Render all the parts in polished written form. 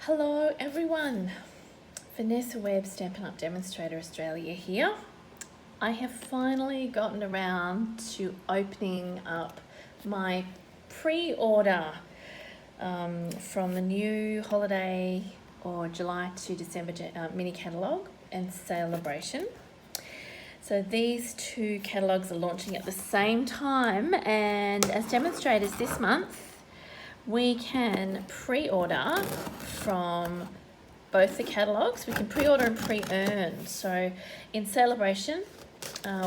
Hello everyone, Vanessa Webb, Stampin' Up! Demonstrator Australia here. I have finally gotten around to opening up my pre-order from the new holiday or July to December mini catalogue and Sale-a-Bration. So these two catalogues are launching at the same time, and as demonstrators this month we can pre-order from both the catalogues. We can pre-order and pre-earn. So in Sale-a-Bration,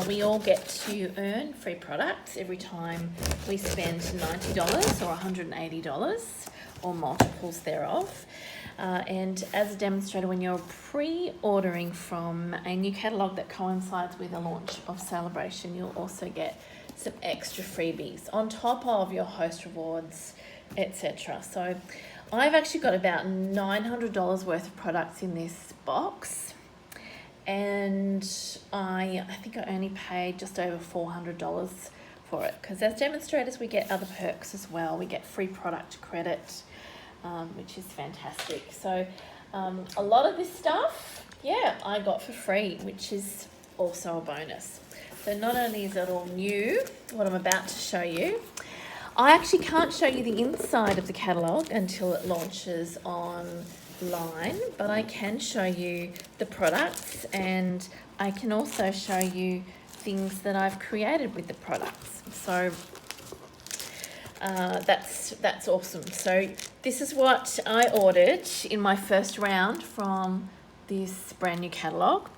we all get to earn free products every time we spend $90 or $180 or multiples thereof. And as a demonstrator, when you're pre-ordering from a new catalogue that coincides with the launch of Sale-a-Bration, you'll also get some extra freebies on top of your host rewards, etc. So I've actually got about $900 worth of products in this box, and I think I only paid just over $400 for it, because as demonstrators we get other perks as well. We get free product credit, which is fantastic. So a lot of this stuff, I got for free, which is also a bonus. So not only is it all new, what I'm about to show you, I actually can't show you the inside of the catalogue until it launches online, but I can show you the products, and I can also show you things that I've created with the products. So that's awesome. So this is what I ordered in my first round from this brand new catalogue.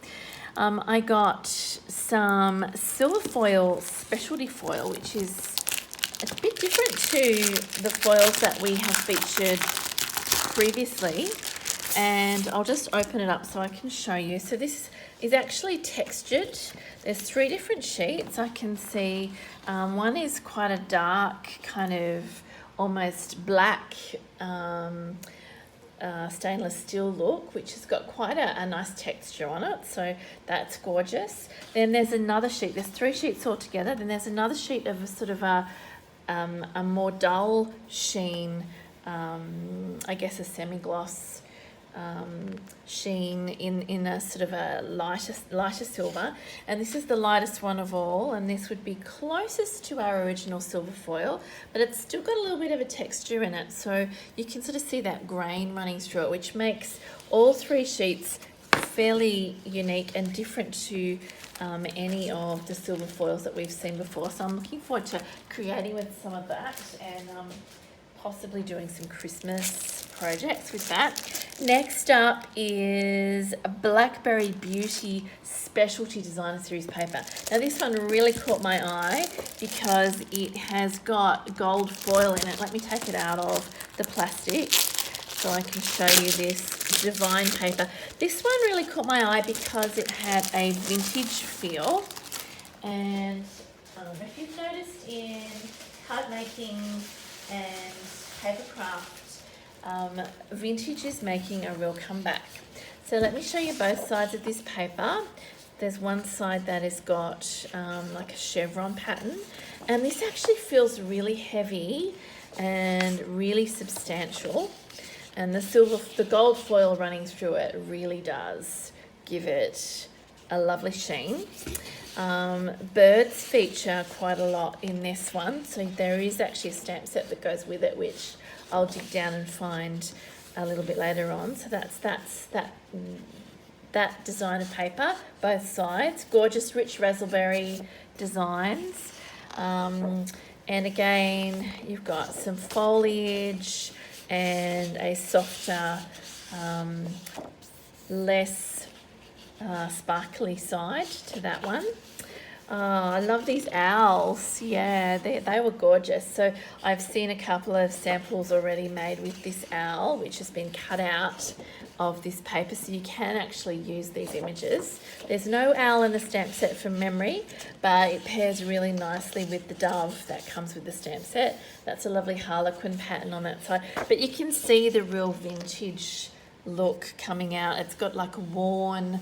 I got some silver foil, specialty foil, which is a bit different to the foils that we have featured previously, and I'll just open it up so I can show you. So this is actually textured. There's 3 different sheets. I can see one is quite a dark, kind of almost black stainless steel look, which has got quite a nice texture on it, so that's gorgeous. Then there's another sheet. There's 3 sheets all together. Then there's another sheet of a sort of a more dull sheen, I guess a semi-gloss sheen in a sort of a lighter silver, and this is the lightest one of all, and this would be closest to our original silver foil, but it's still got a little bit of a texture in it, so you can sort of see that grain running through it, which makes all 3 sheets fairly unique and different to any of the silver foils that we've seen before. So I'm looking forward to creating with some of that, and possibly doing some Christmas projects with that. Next up is a Blackberry Beauty Specialty Designer Series paper. Now this one really caught my eye because it has got gold foil in it. Let me take it out of the plastic so I can show you this divine paper. This one really caught my eye because it had a vintage feel, and I don't know if you've noticed in card making and paper craft, vintage is making a real comeback. So let me show you both sides of this paper. There's one side that has got like a chevron pattern, and this actually feels really heavy and really substantial, and the gold foil running through it really does give it a lovely sheen. Birds feature quite a lot in this one, so there is actually a stamp set that goes with it, which I'll dig down and find a little bit later on. So that's that design of paper, both sides. Gorgeous rich raspberry designs, and again you've got some foliage and a softer, less sparkly side to that one. Oh, I love these owls. Yeah, they were gorgeous. So I've seen a couple of samples already made with this owl, which has been cut out of this paper, so you can actually use these images. There's no owl in the stamp set from memory, but it pairs really nicely with the dove that comes with the stamp set. That's a lovely harlequin pattern on that side, but you can see the real vintage look coming out. It's got like a worn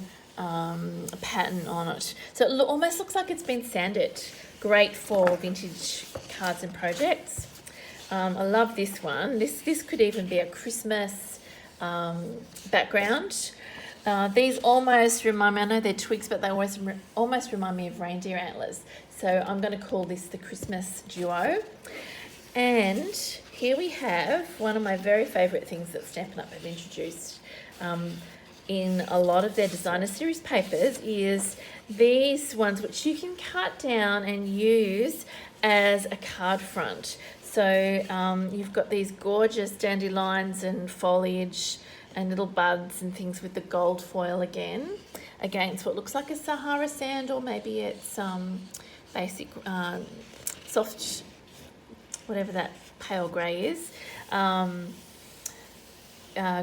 pattern on it, so it almost looks like it's been sanded. Great for vintage cards and projects. I love this one. This could even be a Christmas background. These almost remind me, I know they're twigs, but they almost remind me of reindeer antlers. So I'm going to call this the Christmas Duo. And here we have one of my very favourite things that Stampin' Up! Have introduced in a lot of their designer series papers is these ones which you can cut down and use as a card front. So you've got these gorgeous dandelions and foliage and little buds and things with the gold foil against what looks like a Sahara sand, or maybe it's basic soft, whatever that pale grey is.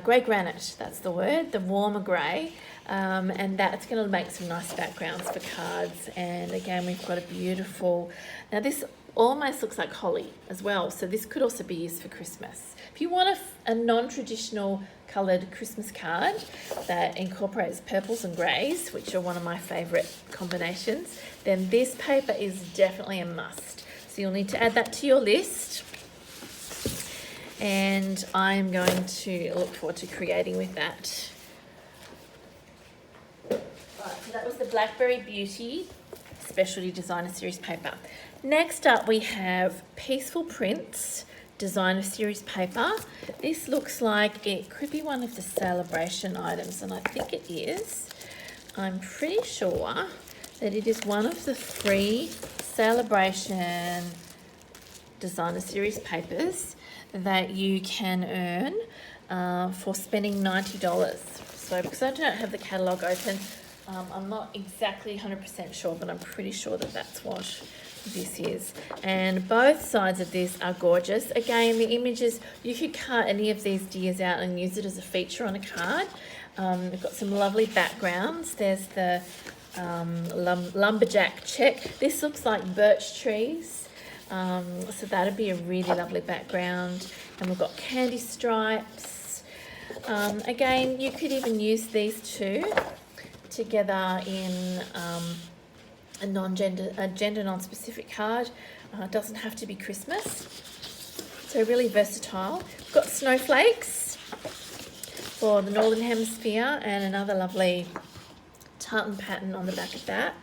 Grey granite, that's the word, the warmer grey. And that's going to make some nice backgrounds for cards. And again, we've got a beautiful, now this almost looks like holly as well, so this could also be used for Christmas. If you want a non-traditional coloured Christmas card that incorporates purples and greys, which are one of my favourite combinations, then this paper is definitely a must. So you'll need to add that to your list. And I'm going to look forward to creating with that. Right, so that was the Blackberry Beauty Specialty Designer Series paper. Next up we have Peaceful Prints Designer Series paper. This looks like it could be one of the Sale-a-Bration items, and I think it is. I'm pretty sure that it is one of the free Sale-a-Bration Designer Series papers that you can earn for spending $90. So because I don't have the catalogue open, I'm not exactly 100% sure, but I'm pretty sure that that's what this is. And both sides of this are gorgeous. Again, the images, you could cut any of these deers out and use it as a feature on a card. We've got some lovely backgrounds. There's the lumberjack check. This looks like birch trees. So that'd be a really lovely background. And we've got candy stripes. Again, you could even use these two together in a gender non-specific card. It doesn't have to be Christmas. So really versatile. We've got snowflakes for the Northern Hemisphere and another lovely tartan pattern on the back of that.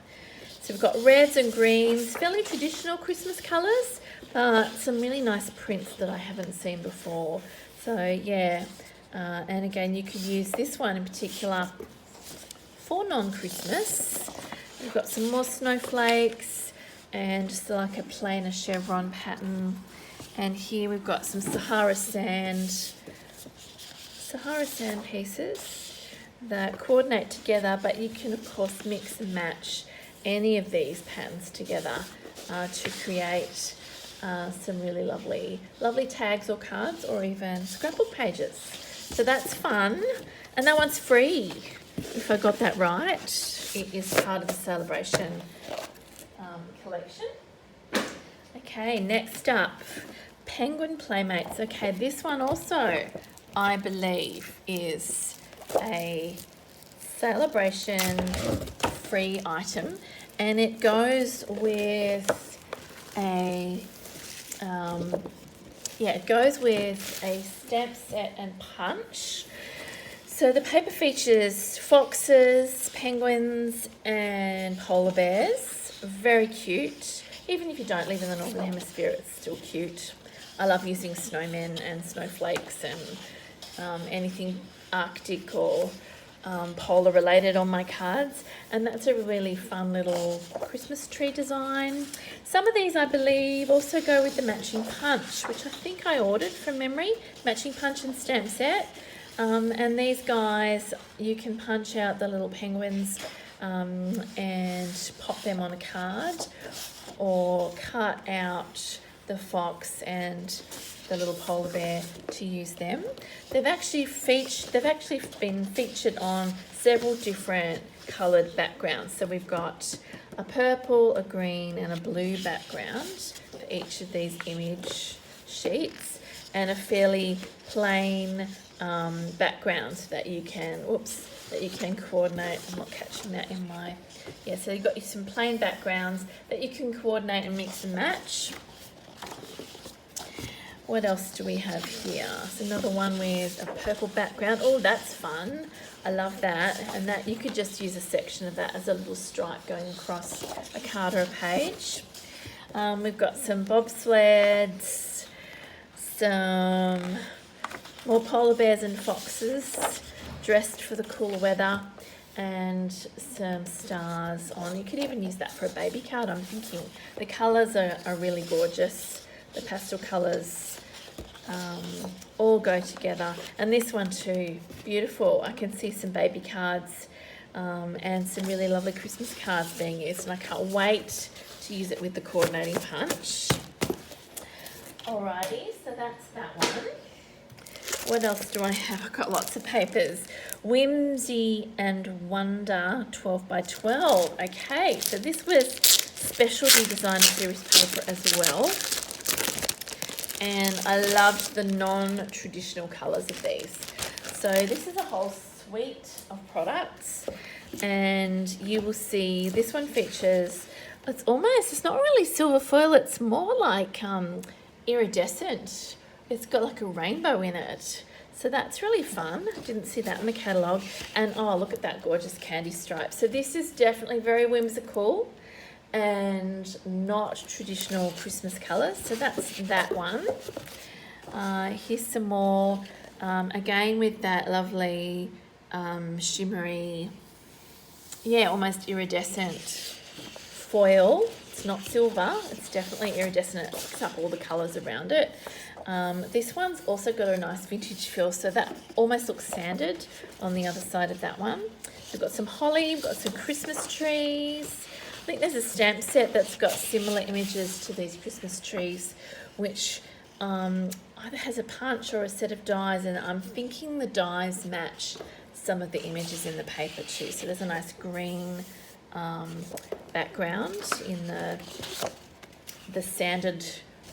So we've got reds and greens, fairly traditional Christmas colours, but some really nice prints that I haven't seen before. So yeah, and again, you could use this one in particular for non-Christmas. We've got some more snowflakes and just like a plainer chevron pattern. And here we've got some Sahara sand pieces that coordinate together, but you can of course mix and match any of these patterns together to create some really lovely tags or cards, or even scrapbook pages. So that's fun, and that one's free, if I got that right. It is part of the Sale-a-Bration collection. Okay, next up, Penguin Playmates. Okay, this one also, I believe, is a Sale-a-Bration free item, and it goes with a stamp set and punch. So the paper features foxes, penguins and polar bears. Very cute. Even if you don't live in the Northern Hemisphere, it's still cute. I love using snowmen and snowflakes and anything Arctic or polar related on my cards, and that's a really fun little Christmas tree design. Some of these, I believe, also go with the matching punch, which I think I ordered from memory, matching punch and stamp set. And these guys, you can punch out the little penguins and pop them on a card, or cut out the fox and the little polar bear to use them. They've actually been featured on several different coloured backgrounds. So we've got a purple, a green and a blue background for each of these image sheets, and a fairly plain background that you can coordinate. I'm not catching that in my, yeah, so you've got some plain backgrounds that you can coordinate and mix and match. What else do we have here? It's another one with a purple background. Oh, that's fun. I love that. And that you could just use a section of that as a little stripe going across a card or a page. We've got some bobsleds, some more polar bears and foxes dressed for the cooler weather, and some stars on. You could even use that for a baby card, I'm thinking. The colours are really gorgeous. The pastel colours all go together. And this one too, beautiful. I can see some baby cards and some really lovely Christmas cards being used, and I can't wait to use it with the coordinating punch. Alrighty, so that's that one. What else do I have? I've got lots of papers. Whimsy and Wonder 12 by 12. Okay, so this was specialty designer series paper as well. And I loved the non-traditional colours of these. So this is a whole suite of products. And you will see this one features, it's not really silver foil, it's more like iridescent. It's got like a rainbow in it. So that's really fun. Didn't see that in the catalogue. And oh, look at that gorgeous candy stripe. So this is definitely very whimsical and not traditional Christmas colours. So that's that one. Here's some more, again with that lovely shimmery, yeah, almost iridescent foil. It's not silver, it's definitely iridescent. It picks up all the colours around it. This one's also got a nice vintage feel, so that almost looks sanded on the other side of that one. We've got some holly, we've got some Christmas trees. I think there's a stamp set that's got similar images to these Christmas trees, which either has a punch or a set of dies, and I'm thinking the dies match some of the images in the paper too. So there's a nice green background in the sanded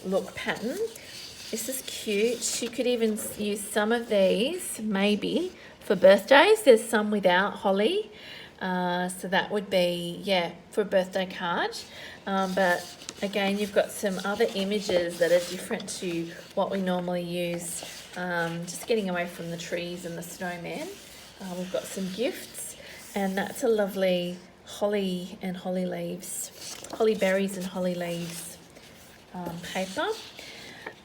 look pattern. This is cute. You could even use some of these maybe for birthdays. There's some without holly, so that would be, yeah, for a birthday card. But again, you've got some other images that are different to what we normally use, just getting away from the trees and the snowman. We've got some gifts, and that's a lovely holly and holly leaves, holly berries and holly leaves paper.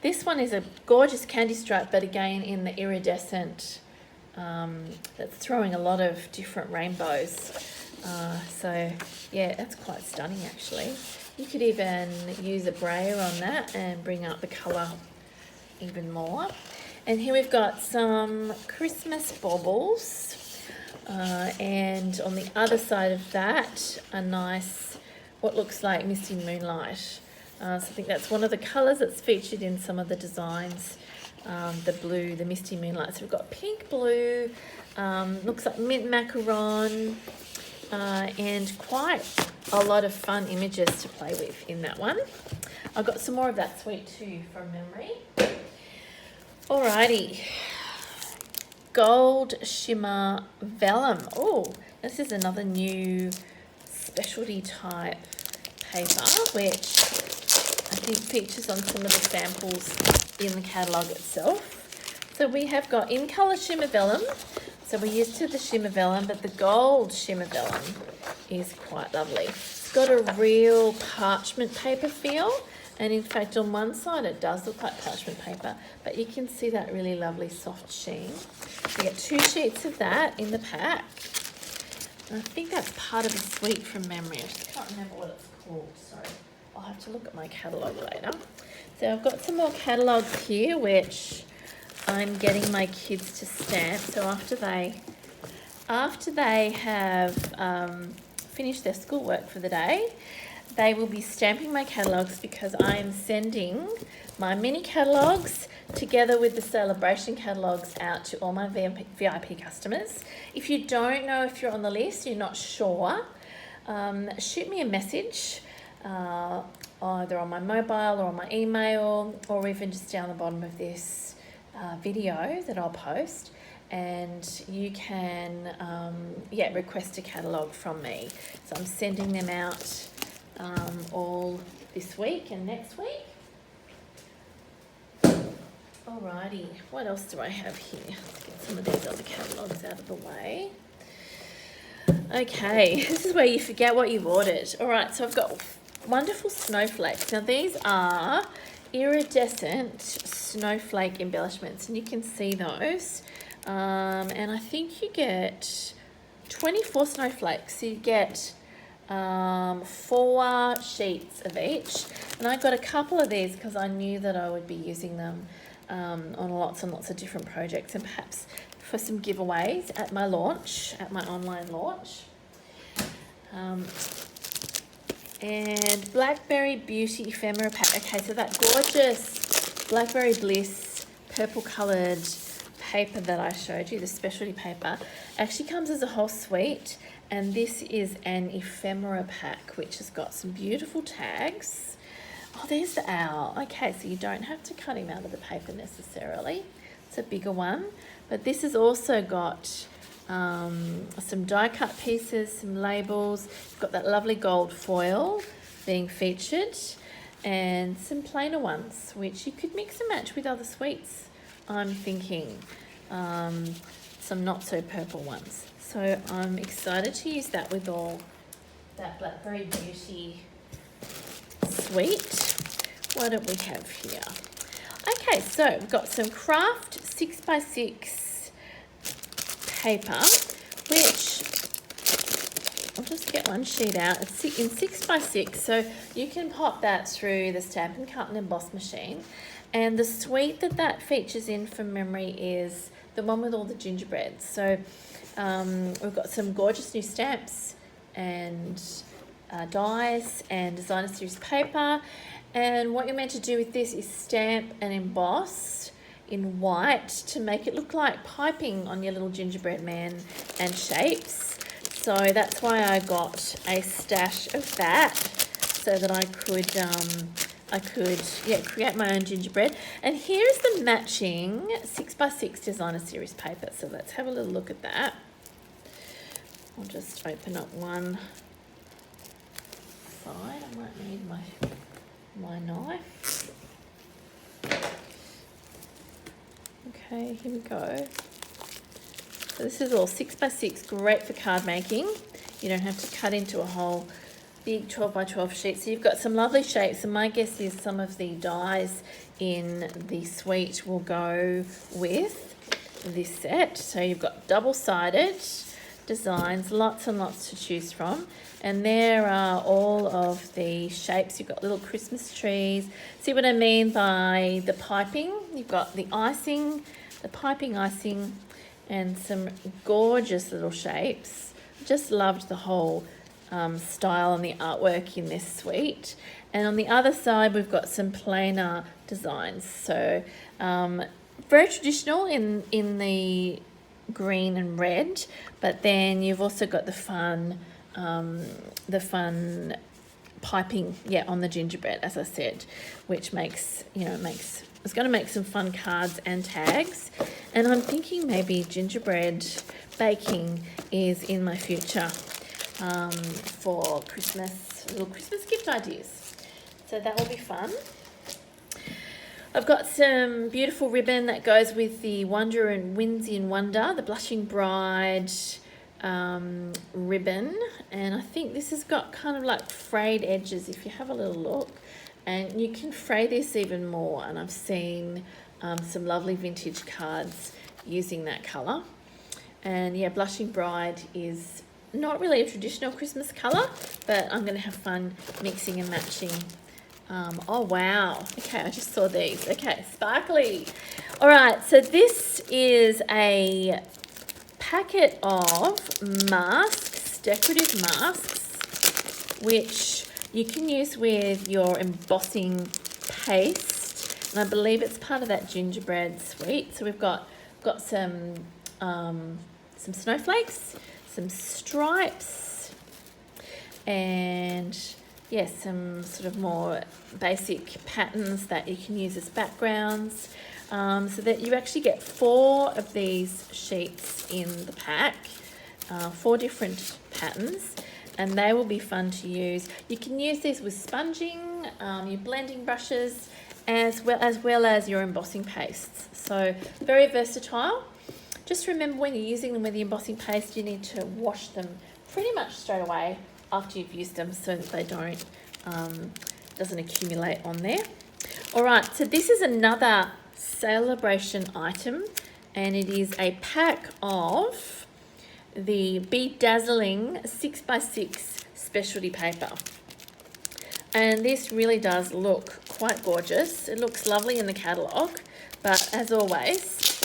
This one is a gorgeous candy stripe, but again in the iridescent, that's throwing a lot of different rainbows. So yeah, that's quite stunning actually. You could even use a brayer on that and bring out the colour even more. And here we've got some Christmas baubles, and on the other side of that, a nice, what looks like misty moonlight. So I think that's one of the colours that's featured in some of the designs, the blue, the misty moonlight. So we've got pink, blue, looks like mint macaron, and quite a lot of fun images to play with in that one. I've got some more of that suite too from memory. Alrighty, gold shimmer vellum. Oh, this is another new specialty type paper, which I think features on some of the samples in the catalogue itself. So we have got in colour shimmer vellum. So we're used to the shimmer vellum, but the gold shimmer vellum is quite lovely. It's got a real parchment paper feel. And in fact, on one side, it does look like parchment paper, but you can see that really lovely soft sheen. You get 2 sheets of that in the pack. And I think that's part of a suite from memory. I just can't remember what it's called, so I'll have to look at my catalogue later. So I've got some more catalogues here, which I'm getting my kids to stamp. So after they have finished their schoolwork for the day, they will be stamping my catalogues, because I am sending my mini catalogues together with the Sale-a-Bration catalogues out to all my VIP customers. If you don't know if you're on the list, you're not sure, shoot me a message, either on my mobile or on my email, or even just down the bottom of this video that I'll post, and you can request a catalogue from me. So I'm sending them out all this week and next week. Alrighty, what else do I have here? Let's get some of these other catalogues out of the way. Okay, this is where you forget what you've ordered. Alright, so I've got wonderful snowflakes. Now these are iridescent snowflake embellishments, and you can see those. And I think you get 24 snowflakes. So you get 4 sheets of each. And I got a couple of these because I knew that I would be using them on lots and lots of different projects, and perhaps for some giveaways at my launch, at my online launch. And Blackberry Beauty Ephemera Pack. Okay, so that gorgeous Blackberry Bliss purple coloured paper that I showed you, the specialty paper, actually comes as a whole suite, and this is an ephemera pack which has got some beautiful tags. Oh, there's the owl. Okay, so you don't have to cut him out of the paper necessarily. It's a bigger one, but this has also got some die cut pieces, some labels. You've got that lovely gold foil being featured, and some plainer ones which you could mix and match with other sweets, I'm thinking. Some not so purple ones. So I'm excited to use that with all that Blackberry Beauty suite. What do we have here? Okay, so we've got some craft 6x6 paper, which I'll just get one sheet out. It's in 6x6, so you can pop that through the Stampin' Cut and Emboss machine. And the suite that features in from memory is the one with all the gingerbreads. So we've got some gorgeous new stamps and dies and designer series paper. And what you're meant to do with this is stamp and emboss in white to make it look like piping on your little gingerbread man and shapes. So that's why I got a stash of that, so that I could create my own gingerbread. And here's the matching 6x6 designer series paper. So let's have a little look at that. I'll just open up one side. I might need my knife. Okay, here we go. So this is all 6x6, great for card making. You don't have to cut into a whole big 12x12 sheet. So you've got some lovely shapes, and my guess is some of the dies in the suite will go with this set. So you've got double-sided designs, lots and lots to choose from. And there are all of the shapes. You've got little Christmas trees. See what I mean by the piping? You've got the icing, the piping icing, and some gorgeous little shapes. Just loved the whole style and the artwork in this suite. And on the other side, we've got some plainer designs. So very traditional in the green and red, but then you've also got the fun piping, on the gingerbread, as I said, which makes, it's going to make some fun cards and tags. And I'm thinking maybe gingerbread baking is in my future for Christmas, little Christmas gift ideas. So that will be fun. I've got some beautiful ribbon that goes with the Wonder and Whimsy and Wonder, the Blushing Bride ribbon, and I think this has got kind of like frayed edges if you have a little look, and you can fray this even more, and I've seen some lovely vintage cards using that colour. And yeah, Blushing Bride is not really a traditional Christmas colour, but I'm going to have fun mixing and matching. Oh wow, okay, I just saw these. Okay, sparkly. All right, so this is a packet of masks, decorative masks, which you can use with your embossing paste, and I believe it's part of that gingerbread suite. So we've got some snowflakes, some stripes, and yes, some sort of more basic patterns that you can use as backgrounds, so that you actually get 4 of these sheets in the pack, 4 different patterns, and they will be fun to use. You can use these with sponging, your blending brushes, as well as your embossing pastes. So very versatile. Just remember when you're using them with the embossing paste, you need to wash them pretty much straight away after you've used them so that they don't doesn't accumulate on there. All right, so this is another Sale-a-Bration item, and it is a pack of the Bedazzling 6x6 specialty paper. And this really does look quite gorgeous. It looks lovely in the catalogue, but as always,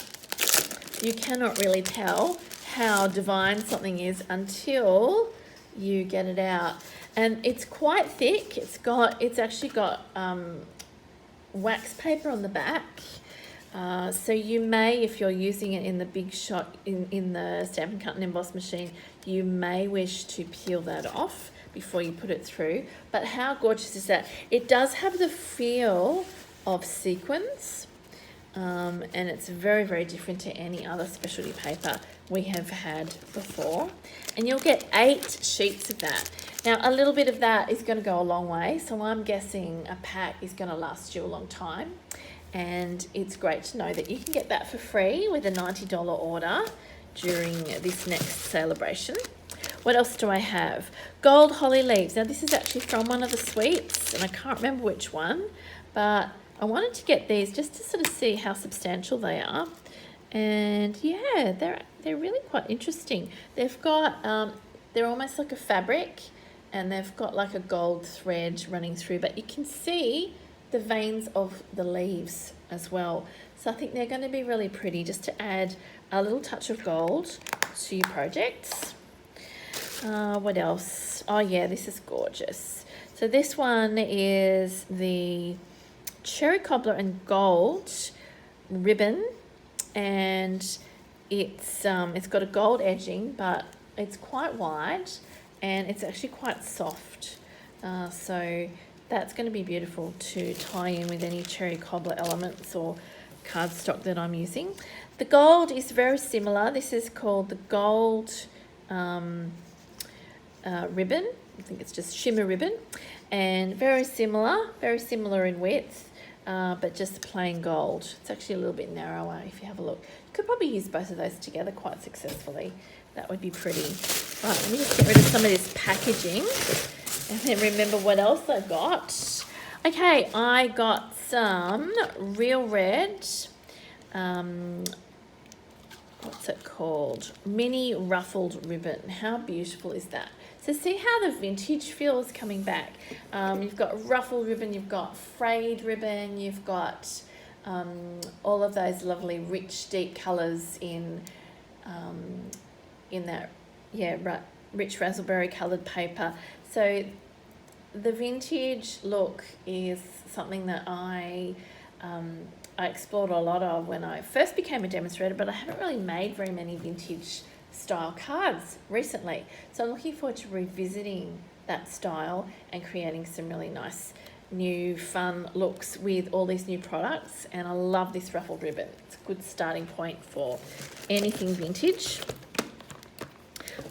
you cannot really tell how divine something is until you get it out. And it's quite thick. It's actually got wax paper on the back. So you may, if you're using it in the big shot in the Stampin' Cut and Emboss machine, you may wish to peel that off before you put it through. But how gorgeous is that? It does have the feel of sequins, and it's very, very different to any other specialty paper we have had before. And you'll get 8 sheets of that. Now, a little bit of that is going to go a long way, so I'm guessing a pack is going to last you a long time. And it's great to know that you can get that for free with a $90 order during this next Sale-a-Bration. What else do I have? Gold holly leaves. Now, this is actually from one of the suites, and I can't remember which one, but I wanted to get these just to sort of see how substantial they are. And yeah, they're really quite interesting. They've got, they're almost like a fabric, and they've got like a gold thread running through, but you can see the veins of the leaves as well. So I think they're going to be really pretty, just to add a little touch of gold to your projects. What else? Oh yeah, this is gorgeous. So this one is the Cherry Cobbler and Gold ribbon, and it's got a gold edging, but it's quite wide and it's actually quite soft. So that's going to be beautiful to tie in with any Cherry Cobbler elements or cardstock that I'm using. The gold is very similar. This is called the gold ribbon. I think it's just shimmer ribbon, and very similar in width, but just plain gold. It's actually a little bit narrower if you have a look. You could probably use both of those together quite successfully. That would be pretty. Right, let me just get rid of some of this packaging and then remember what else I got. Okay, I got some Real Red, what's it called? Mini ruffled ribbon. How beautiful is that? So see how the vintage feel is coming back. You've got ruffled ribbon, you've got frayed ribbon, you've got all of those lovely rich deep colours in that, yeah, rich raspberry coloured paper. So the vintage look is something that I explored a lot of when I first became a demonstrator, but I haven't really made very many vintage style cards recently. So I'm looking forward to revisiting that style and creating some really nice new fun looks with all these new products. And I love this ruffled ribbon. It's a good starting point for anything vintage.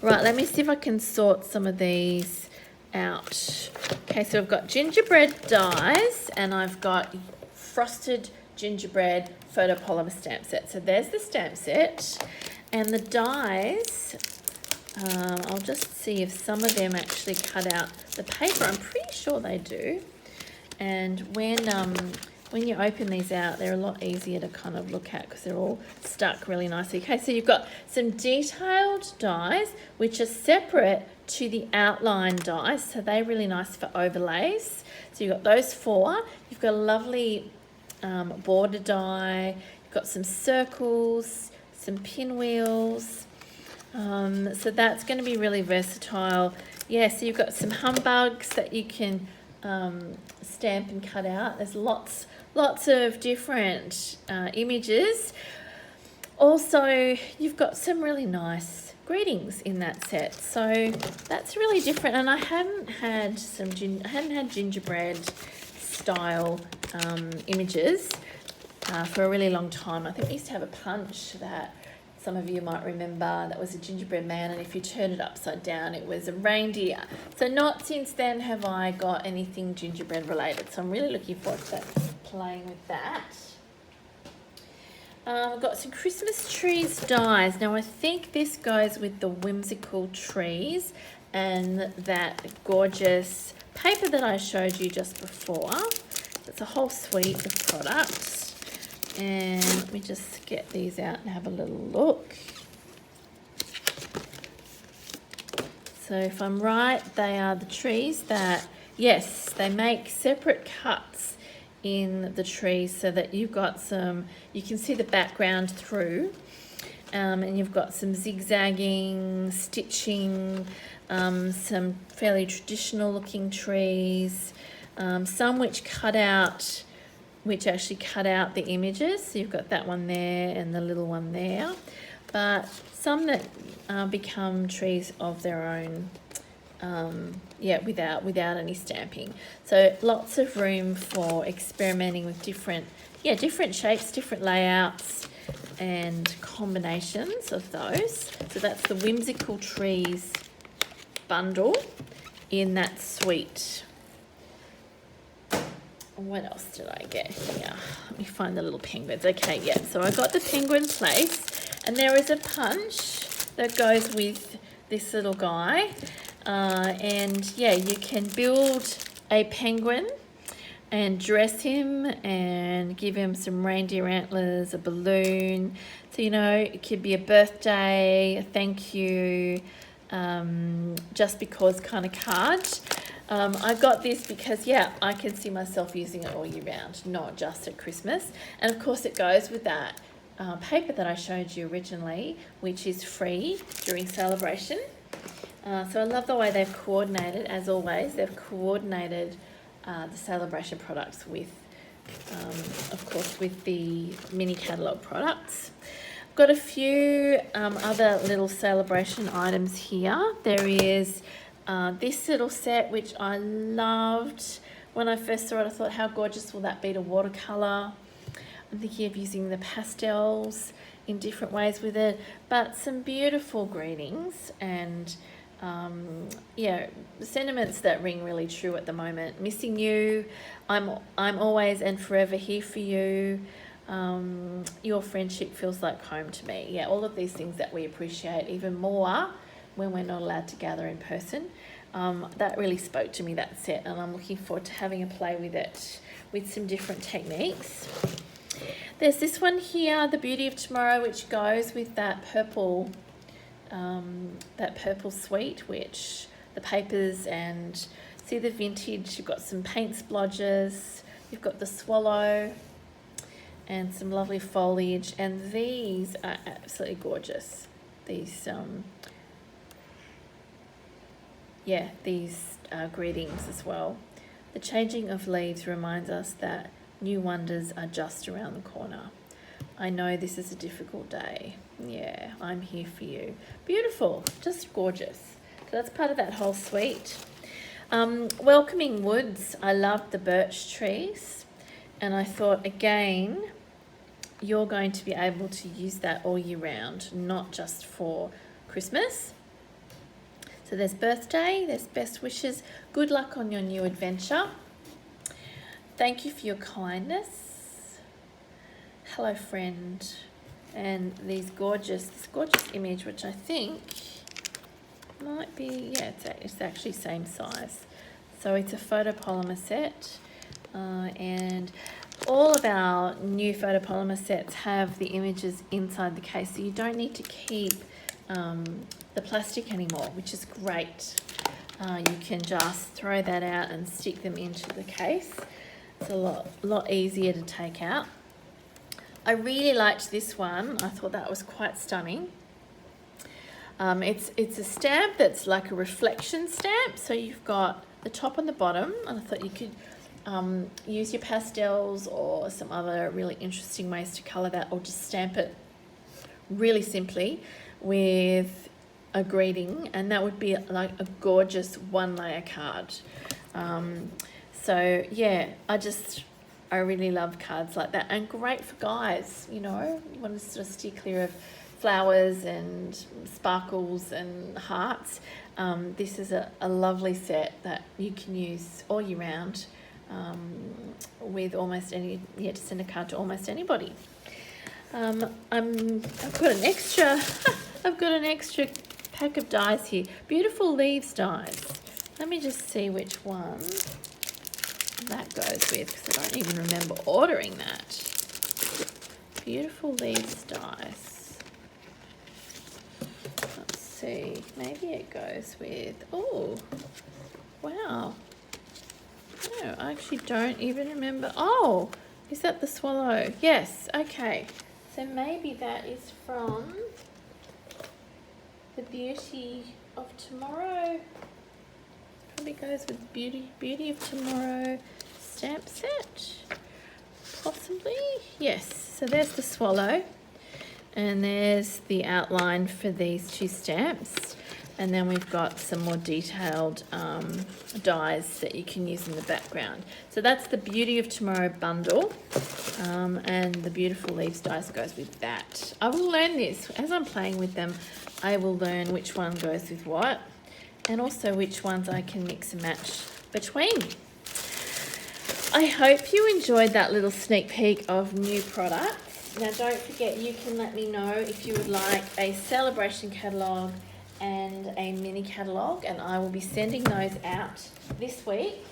Right, let me see if I can sort some of these out. Okay, so I've got gingerbread dies and I've got frosted gingerbread photopolymer stamp set. So there's the stamp set, and the dies, I'll just see if some of them actually cut out the paper. I'm pretty sure they do. And when you open these out, they're a lot easier to kind of look at because they're all stuck really nicely. Okay, so you've got some detailed dies which are separate to the outline dies, so they're really nice for overlays. So you've got those 4. You've got a lovely border die. You've got some circles, some pinwheels. So that's going to be really versatile. Yeah, so you've got some humbugs that you can stamp and cut out. There's lots of different images. Also, you've got some really nice greetings in that set, so that's really different. And I hadn't had gingerbread style images for a really long time. I think we used to have a punch that some of you might remember that was a gingerbread man, and if you turned it upside down it was a reindeer. So not since then have I got anything gingerbread related, so I'm really looking forward to that. playing with that. I've got some Christmas trees dies. Now I think this goes with the whimsical trees and that gorgeous paper that I showed you just before. It's a whole suite of products. And let me just get these out and have a little look. So if I'm right, they are the trees that, yes, they make separate cuts in the trees so that you've got some, you can see the background through, and you've got some zigzagging, stitching, some fairly traditional looking trees, some which actually cut out the images. So you've got that one there and the little one there, but some that become trees of their own, without any stamping. So lots of room for experimenting with different shapes, different layouts and combinations of those. So that's the Whimsical Trees bundle in that suite. What else did I get here? Let me find the little penguins. Okay, yeah, so I got the penguin place, and there is a punch that goes with this little guy. And yeah, you can build a penguin and dress him and give him some reindeer antlers, a balloon. So, you know, it could be a birthday, a thank you, just because kind of card. I got this because, yeah, I can see myself using it all year round, not just at Christmas. And of course it goes with that paper that I showed you originally, which is free during Sale-a-Bration. So I love the way they've coordinated, as always, they've coordinated the Sale-a-Bration products with, of course, with the mini catalogue products. I've got a few other little Sale-a-Bration items here. There is this little set, which I loved. When I first saw it, I thought, how gorgeous will that be to watercolour? I'm thinking of using the pastels in different ways with it, but some beautiful greetings and sentiments that ring really true at the moment. Missing you, I'm always and forever here for you. Your friendship feels like home to me. Yeah, all of these things that we appreciate even more when we're not allowed to gather in person. That really spoke to me, that set, and I'm looking forward to having a play with it with some different techniques. There's this one here, The Beauty of Tomorrow, which goes with that purple suite, which the papers, and see the vintage, you've got some paint splodges, you've got the swallow and some lovely foliage, and these are absolutely gorgeous. These greetings as well. The changing of leaves reminds us that new wonders are just around the corner. I know this is a difficult day. Yeah, I'm here for you. Beautiful, just gorgeous. So that's part of that whole suite. Welcoming woods. I love the birch trees, and I thought, again, you're going to be able to use that all year round, not just for Christmas. So there's birthday, there's best wishes, good luck on your new adventure. Thank you for your kindness. Hello, friend. And this gorgeous image, which I think might be, yeah, it's actually same size. So it's a photopolymer set, and all of our new photopolymer sets have the images inside the case, so you don't need to keep the plastic anymore, which is great. You can just throw that out and stick them into the case. It's a lot easier to take out. I really liked this one. I thought that was quite stunning. It's a stamp that's like a reflection stamp. So you've got the top and the bottom, and I thought you could use your pastels or some other really interesting ways to colour that, or just stamp it really simply with a greeting, and that would be like a gorgeous one-layer card. So yeah, I really love cards like that, and great for guys, you know, you want to sort of steer clear of flowers and sparkles and hearts. This is a lovely set that you can use all year round with almost any, to send a card to almost anybody. I've got an extra, I've got an extra pack of dies here. Beautiful Leaves dies. Let me just see which one that goes with, because I don't even remember ordering that. Beautiful Leaves dies. Let's see, maybe it goes with, oh, wow. No, I actually don't even remember. Oh, is that the swallow? Yes, okay. So maybe that is from the Beauty of Tomorrow. Probably goes with Beauty of Tomorrow stamp set. Possibly. Yes, so there's the swallow. And there's the outline for these two stamps. And then we've got some more detailed dies that you can use in the background. So that's the Beauty of Tomorrow bundle. And the Beautiful Leaves dies goes with that. I will learn this. As I'm playing with them, I will learn which one goes with what. And also which ones I can mix and match between. I hope you enjoyed that little sneak peek of new products. Now don't forget, you can let me know if you would like a Sale-a-Bration catalogue and a mini catalogue, and I will be sending those out this week.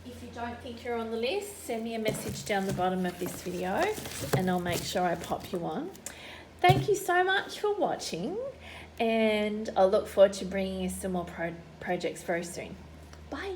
If you don't think you're on the list, send me a message down the bottom of this video and I'll make sure I pop you on. Thank you so much for watching, and I'll look forward to bringing you some more projects very soon. Bye.